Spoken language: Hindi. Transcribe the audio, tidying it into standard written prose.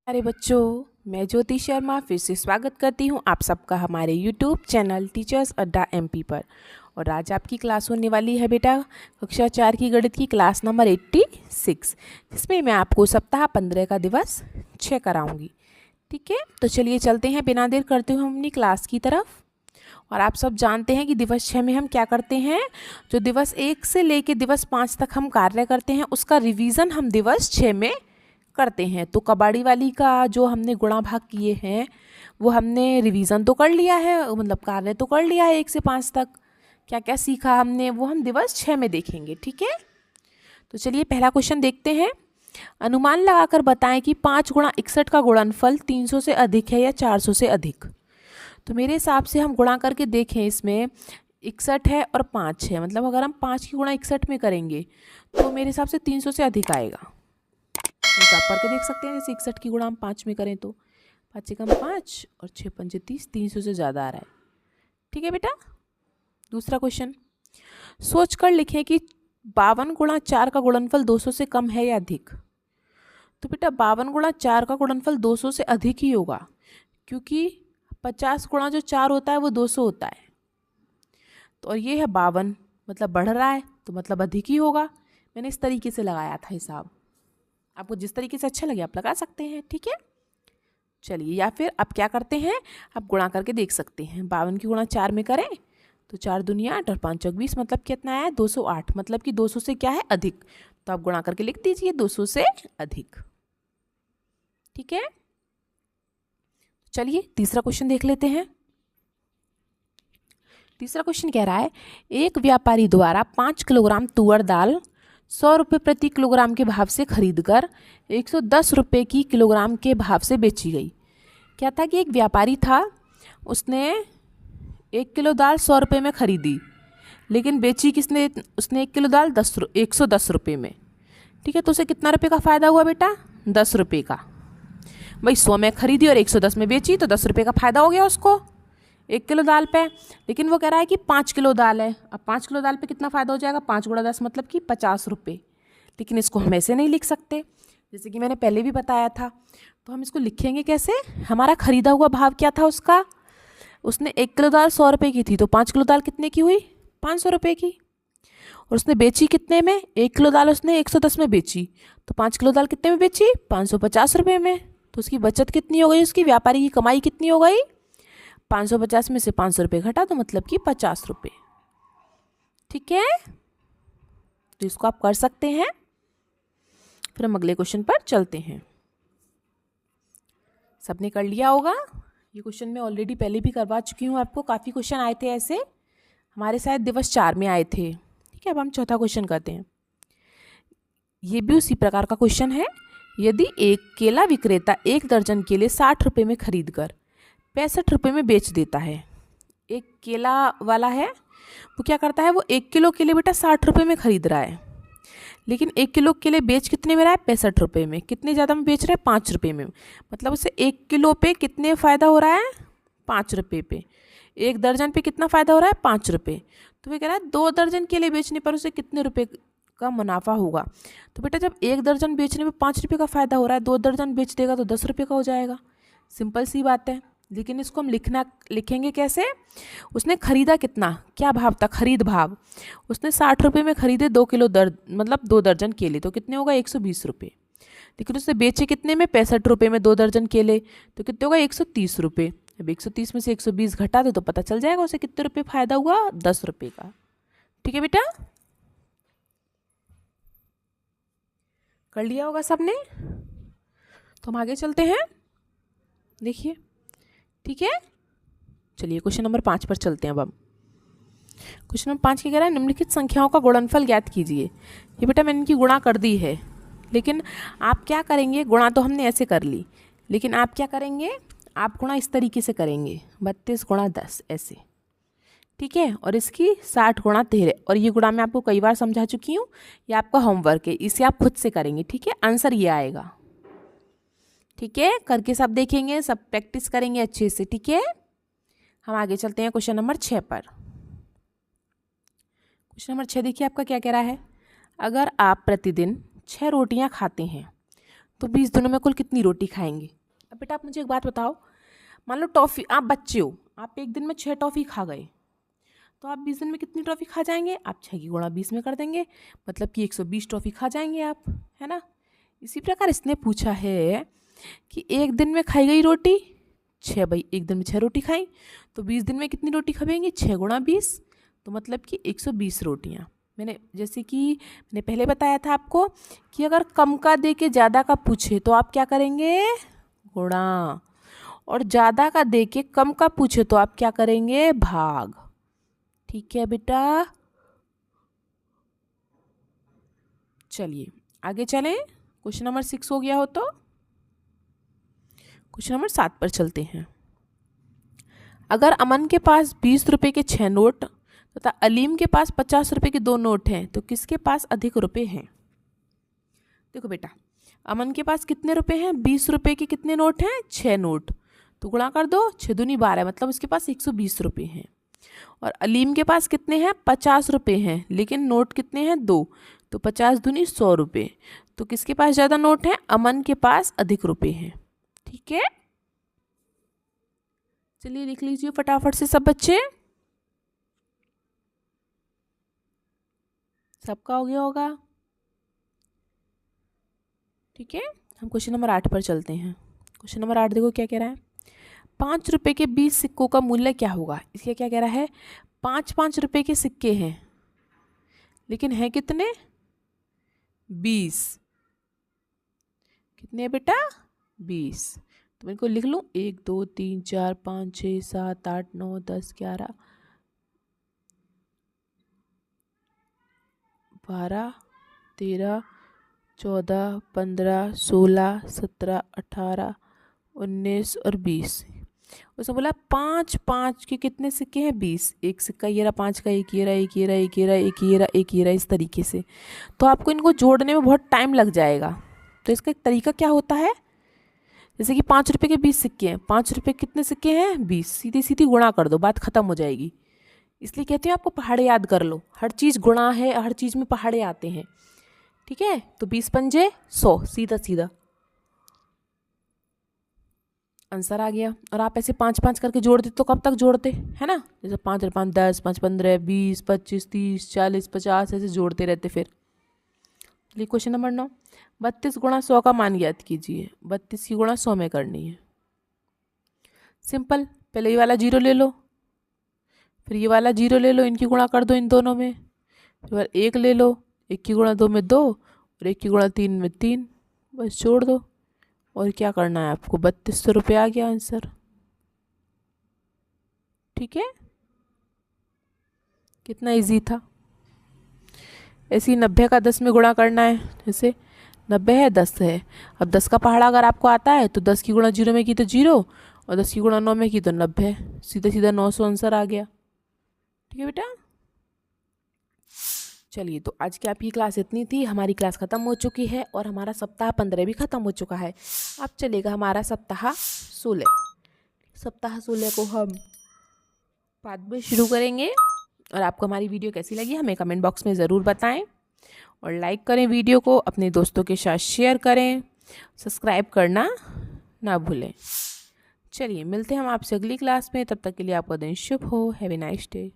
अरे बच्चों, मैं ज्योति शर्मा फिर से स्वागत करती हूँ आप सबका हमारे यूट्यूब चैनल टीचर्स अड्डा एमपी पर। और आज आपकी क्लास होने वाली है बेटा कक्षा 4 की गणित की क्लास नंबर 86, जिसमें मैं आपको सप्ताह 15 का दिवस 6 कराऊंगी। ठीक है, तो चलिए चलते हैं बिना देर करते हुए हम अपनी क्लास की तरफ। और आप सब जानते हैं कि दिवस 6 में हम क्या करते हैं, जो दिवस 1 से लेकर दिवस 5 तक हम कार्य करते हैं उसका रिवीजन हम दिवस 6 में करते हैं। तो कबाड़ी वाली का जो हमने गुणा भाग किए हैं वो हमने रिवीजन तो कर लिया है, मतलब कार्य तो कर लिया है 1 से 5 तक। क्या क्या सीखा हमने वो हम दिवस 6 में देखेंगे। ठीक है, तो चलिए पहला क्वेश्चन देखते हैं। अनुमान लगाकर बताएं कि 5 गुणा 61 का गुणनफल 300 से अधिक है या 400 से अधिक। तो मेरे हिसाब से हम गुणा करके देखें, इसमें 61 है और 5 है, मतलब अगर हम 5 की गुणा 61 में करेंगे तो मेरे हिसाब से 300 से अधिक आएगा। तो आप करके देख सकते हैं, जैसे 61 की गुणा हम 5 में करें तो 5 से कम 5 और 6 पंजे 30, 300 से ज़्यादा आ रहा है। ठीक है बेटा, दूसरा क्वेश्चन सोच कर लिखें कि 52 गुणा 4 का गुणनफल 200 से कम है या अधिक। तो बेटा 52 गुणा 4 का गुणनफल 200 से अधिक ही होगा, क्योंकि 50 गुणा जो 4 होता है वो 200 होता है। तो और ये है 52, मतलब बढ़ रहा है तो मतलब अधिक ही होगा। मैंने इस तरीके से लगाया था हिसाब, आपको जिस तरीके से अच्छा लगे आप लगा सकते हैं। ठीक है, चलिए, या फिर आप क्या करते हैं, आप गुणा करके देख सकते हैं। 52 की गुणा 4 में करें तो 4 दूनी 8 और 5 चौक 20, मतलब कितना आया 208, मतलब कि 200 से क्या है अधिक। तो आप गुणा करके लिख दीजिए 200 से अधिक। ठीक है, चलिए तीसरा क्वेश्चन देख लेते हैं। तीसरा क्वेश्चन कह रहा है, एक व्यापारी द्वारा 5 किलोग्राम तुअर दाल 100 रुपये प्रति किलोग्राम के भाव से खरीदकर 110 रुपये की किलोग्राम के भाव से बेची गई। क्या था कि एक व्यापारी था, उसने 1 किलो दाल 100 रुपये में खरीदी, लेकिन बेची किसने, उसने 1 किलो दाल 110 रुपये में। ठीक है, तो उसे कितना रुपये का फ़ायदा हुआ बेटा, 10 रुपये का। भाई 100 में खरीदी और 110 में बेची तो 10 रुपये का फ़ायदा हो गया उसको 1 किलो दाल पे। लेकिन वो कह रहा है कि 5 किलो दाल है, अब 5 किलो दाल पे कितना फ़ायदा हो जाएगा, 5 गुणा 10 मतलब कि 50 रुपये। लेकिन इसको हम ऐसे नहीं लिख सकते, जैसे कि मैंने पहले भी बताया था। तो हम इसको लिखेंगे कैसे, हमारा खरीदा हुआ भाव क्या था उसका, उसने 1 किलो दाल 100 रुपये की थी, तो 5 किलो दाल कितने की हुई, 500 रुपये की। और उसने बेची कितने में, 1 किलो दाल उसने 110 में बेची, तो 5 किलो दाल कितने में बेची, 550 रुपये में। तो उसकी बचत कितनी हो गई, उसकी व्यापारी की कमाई कितनी हो गई, 550 में से 500 रुपये घटा तो मतलब कि 50 रुपये। ठीक है, तो इसको आप कर सकते हैं। फिर हम अगले क्वेश्चन पर चलते हैं। सबने कर लिया होगा, ये क्वेश्चन मैं ऑलरेडी पहले भी करवा चुकी हूँ आपको, काफ़ी क्वेश्चन आए थे ऐसे, हमारे शायद दिवस 4 में आए थे। ठीक है, अब हम चौथा क्वेश्चन करते हैं। ये भी उसी प्रकार का क्वेश्चन है। यदि एक केला विक्रेता 1 दर्जन केले 60 रुपये में खरीद कर 65 रुपये में बेच देता है। एक केला वाला है, वो क्या करता है, वो 1 किलो केले बेटा 60 रुपये में खरीद रहा है, लेकिन 1 किलो केले बेच कितने में रहा है, 65 रुपये में। कितने ज़्यादा में बेच रहा है, 5 रुपये में, मतलब उसे 1 किलो पे कितने फ़ायदा हो रहा है, 5 रुपये पे। 1 दर्जन पे कितना फ़ायदा हो रहा है, 5 रुपये। तो वो कह रहा है 2 दर्जन केले बेचने पर उसे कितने रुपये का मुनाफा होगा। तो बेटा जब 1 दर्जन बेचने में 5 रुपये का फ़ायदा हो रहा है, 2 दर्जन बेच देगा तो 10 रुपये का हो जाएगा। सिंपल सी बात है। लेकिन इसको हम लिखेंगे कैसे, उसने खरीदा कितना, क्या भाव था, खरीद भाव। उसने 60 रुपये में खरीदे 2 किलो मतलब 2 दर्जन केले, तो कितने होगा, 120 रुपये। लेकिन उसने बेचे कितने में, 65 रुपये में 2 दर्जन केले, तो कितने होगा, 130 रुपये। अब 130 में से 120 घटा दो तो पता चल जाएगा उसे कितने रुपये फ़ायदा हुआ, 10 रुपये का। ठीक है बेटा, कर लिया होगा सबने, तो हम आगे चलते हैं। देखिए, ठीक है, चलिए क्वेश्चन नंबर 5 पर चलते हैं। अब हम क्वेश्चन नंबर 5 क्या कह रहा है, निम्नलिखित संख्याओं का गुणनफल ज्ञात कीजिए। ये बेटा मैंने इनकी गुणा कर दी है, लेकिन आप क्या करेंगे, गुणा तो हमने ऐसे कर ली, लेकिन आप क्या करेंगे, आप गुणा इस तरीके से करेंगे, 32 गुणा 10 ऐसे। ठीक है, और इसकी 60 गुणा 13, और ये गुणा मैं आपको कई बार समझा चुकी हूँ, ये आपका होमवर्क है, इसे आप खुद से करेंगे। ठीक है, आंसर ये आएगा। ठीक है, करके सब देखेंगे, सब प्रैक्टिस करेंगे अच्छे से। ठीक है, हम आगे चलते हैं क्वेश्चन नंबर 6 पर। क्वेश्चन नंबर 6 देखिए आपका क्या कह रहा है, अगर आप प्रतिदिन 6 रोटियां खाते हैं तो 20 दिनों में कुल कितनी रोटी खाएंगे। अब बेटा आप मुझे एक बात बताओ, मान लो टॉफ़ी, आप बच्चे हो, आप एक दिन में 6 टॉफ़ी खा गए, तो आप 20 दिन में कितनी टॉफ़ी खा जाएंगे। आप 6 की गुणा 20 में कर देंगे, मतलब कि 120 टॉफ़ी खा जाएंगे आप, है ना। इसी प्रकार इसने पूछा है कि एक दिन में खाई गई रोटी 6, भाई एक दिन में 6 रोटी खाई, तो 20 दिन में कितनी रोटी खाएंगे, 6 गुणा 20, तो मतलब कि 120 रोटियाँ। मैंने जैसे कि मैंने पहले बताया था आपको कि अगर कम का दे के ज़्यादा का पूछे तो आप क्या करेंगे, गुणा, और ज़्यादा का दे के कम का पूछे तो आप क्या करेंगे, भाग। ठीक है बेटा, चलिए आगे चलें। क्वेश्चन नंबर 6 हो गया हो तो क्वेश्चन नंबर 7 पर चलते हैं। अगर अमन के पास 20 रुपए के 6 नोट तथा अलीम के पास 50 रुपए के 2 नोट हैं, तो किसके पास अधिक रुपए हैं। देखो बेटा, अमन के पास कितने रुपए हैं, 20 रुपए के कितने नोट हैं, 6 नोट, तो गुणा कर दो, 6 दूनी 12, मतलब उसके पास 120 रुपए हैं। और अलीम के पास कितने हैं, 50 रुपए हैं, लेकिन नोट कितने हैं, 2, तो 50 दूनी 100 रुपये, तो किसके पास ज़्यादा नोट हैं, अमन के पास अधिक रुपए हैं। ठीक है, चलिए लिख लीजिए फटाफट से सब बच्चे, सबका हो गया होगा। ठीक है, हम क्वेश्चन नंबर 8 पर चलते हैं। क्वेश्चन नंबर 8 देखो क्या कह रहा है, 5 रुपए के 20 सिक्कों का मूल्य क्या होगा। इसका क्या कह रहा है, 5-5 रुपए के सिक्के हैं, लेकिन हैं कितने, 20, कितने हैं बेटा, 20, तो मैं इनको लिख लूँ 1 2 3 4 5 6 7 8 9 10 11 12 13 14 15 16 17 18 19 और 20। उसने बोला 5-5 के कितने सिक्के हैं, 20, एक सिक्का ये रहा 5 का, एक ये रहा, एक ये रहा, एक ये रहा, एक ये रहा, एक ये रहा, इस तरीके से। तो आपको इनको जोड़ने में बहुत टाइम लग जाएगा। तो इसका एक तरीका क्या होता है, जैसे कि 5 रुपए के 20 सिक्के हैं, 5 रुपए कितने सिक्के हैं, 20, सीधी सीधी गुणा कर दो, बात खत्म हो जाएगी। इसलिए कहते हैं आपको पहाड़े याद कर लो, हर चीज़ गुणा है, हर चीज़ में पहाड़े आते हैं। ठीक है, तो 20 पंजे 100, सीधा सीधा आंसर आ गया। और आप ऐसे 5-5 करके जोड़ते तो कब तक जोड़ते, है ना, जैसे 5 और 5 10, 5 15 20 25 30 40 50 ऐसे जोड़ते रहते फिर। चलिए क्वेश्चन नंबर 9, 32 गुणा 100 का मान ज्ञात कीजिए। 32 की गुणा 100 में करनी है, सिंपल, पहले ये वाला 0 ले लो, फिर ये वाला 0 ले लो, इनकी गुणा कर दो इन दोनों में, फिर 1 ले लो, 1 की गुणा 2 में 2 और 1 की गुणा 3 में 3, बस जोड़ दो, और क्या करना है आपको, 3200 रुपये आ गया आंसर। ठीक है, कितना इजी था। ऐसे ही 90 का 10 में गुणा करना है, जैसे 90 है 10 है, अब 10 का पहाड़ा अगर आपको आता है तो 10 की गुणा 0 में की तो 0, और 10 की गुणा 9 में की तो 90, सीधा सीधा 900 आंसर आ गया। ठीक है बेटा, चलिए तो आज की आपकी क्लास इतनी थी, हमारी क्लास ख़त्म हो चुकी है और हमारा सप्ताह 15 भी ख़त्म हो चुका है। अब चलेगा हमारा सप्ताह 16। सप्ताह 16 को हम बाद में शुरू करेंगे। और आपको हमारी वीडियो कैसी लगी हमें कमेंट बॉक्स में ज़रूर बताएं, और लाइक करें वीडियो को, अपने दोस्तों के साथ शेयर करें, सब्सक्राइब करना ना भूलें। चलिए मिलते हैं हम आपसे अगली क्लास में, तब तक के लिए आपका दिन शुभ हो। Have a nice day.